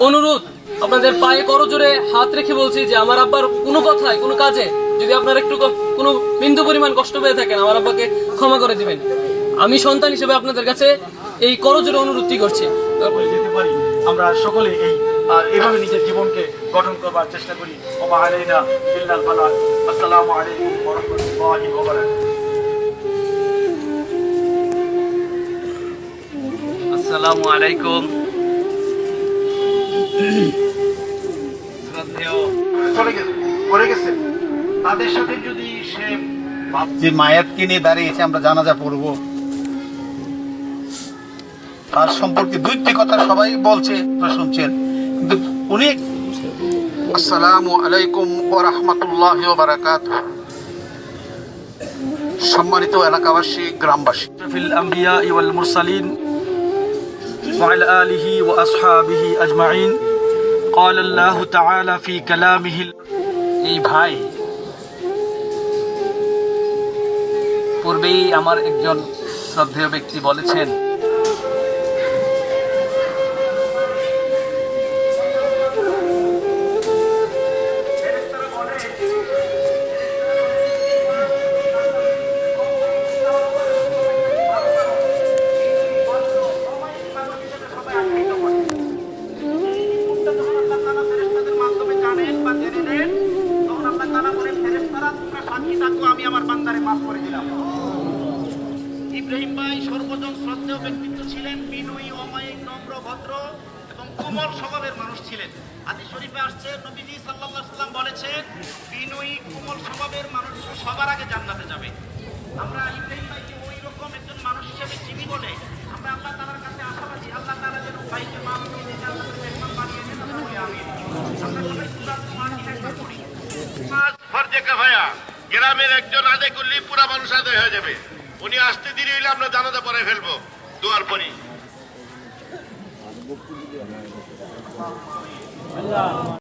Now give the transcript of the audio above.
অনুরোধ, আপনাদের পায়ে করজোড়ে হাত রেখে বলছি যে আমার আব্বার কোনো কথায় কোনো কাজে যদি আপনার একটু কোনো বিন্দু পরিমাণ কষ্ট পেয়ে থাকেন, আমার আব্বাকে ক্ষমা করে দিবেন। আমি সন্তান হিসেবে আপনাদের কাছে এই করজোড়ে অনুরোধটি করছি। যেতে পারি আমরা সকলে এইভাবে নিজের জীবনকে গঠন করবার চেষ্টা করি। ওয়া আলাইনা ইল্লাল বালাগ। আসসালামু আলাইকুম ওয়া রাহমাতুল্লাহি ওয়া বারাকাতুহু। আসসালামু আলাইকুম। চলে গেছে, পড়ে গেছে, তাদের সাথে যদি সে যে মায়াতকে নিয়ে দাঁড়িয়েছে, আমরা জানাজা পড়বো, তার সম্পর্কে দুইটি কথা সবাই বলছে, শুনছেন, কিন্তু উনি আসসালামু আলাইকুম ওয়া রাহমাতুল্লাহি ওয়া বারাকাতুহু। সম্মানিত এলাকাবাসী, গ্রামবাসী, ফিল আম্বিয়া ওয়াল মুরসালিন ওয়া আলা আলিহি ওয়া আসহাবিহি আজমাইন। قال الله تعالى في كلامه। এই ভাই পূর্বেই আমার একজন শ্রদ্ধেয় ব্যক্তি বলেছেন, ইব্রাহিম ভাই সর্বজন শ্রদ্ধেয় ব্যক্তিত্ব ছিলেন, বিনয়ী, অমায়িক, নম্র, ভদ্র এবং কোমল স্বভাবের মানুষ ছিলেন। হাদিস শরীফে আসছে, নবীজি সাল্লাল্লাহু আলাইহি ওয়াসাল্লাম বলেছেন, বিনয়ী, কোমল স্বভাবের মানুষ সবার আগে জান্নাতে যাবে। আমরা ইব্রাহিম ভাইকে ওই রকম একজন মানুষ হিসেবে চিনি বলে আমরা আল্লাহ তাআলার কাছে আশাবাদী, আল্লাহ তাআলা যেন ভাইকে মাফ করে দিয়ে জান্নাতের মেহমান বানিয়ে দেন। আমরা বলি আমিন। আমরা সবাই সূরা ফাতিহা একবার পড়ি। ফরজে কাফায়া, গ্রামের একজন আদায় করলেই পুরা মানুষ আদায় হয়ে যাবে। উনি আসতে দেরি হইলে আমরা জানাজা পরে ফেলবো, দুয়ার পরই।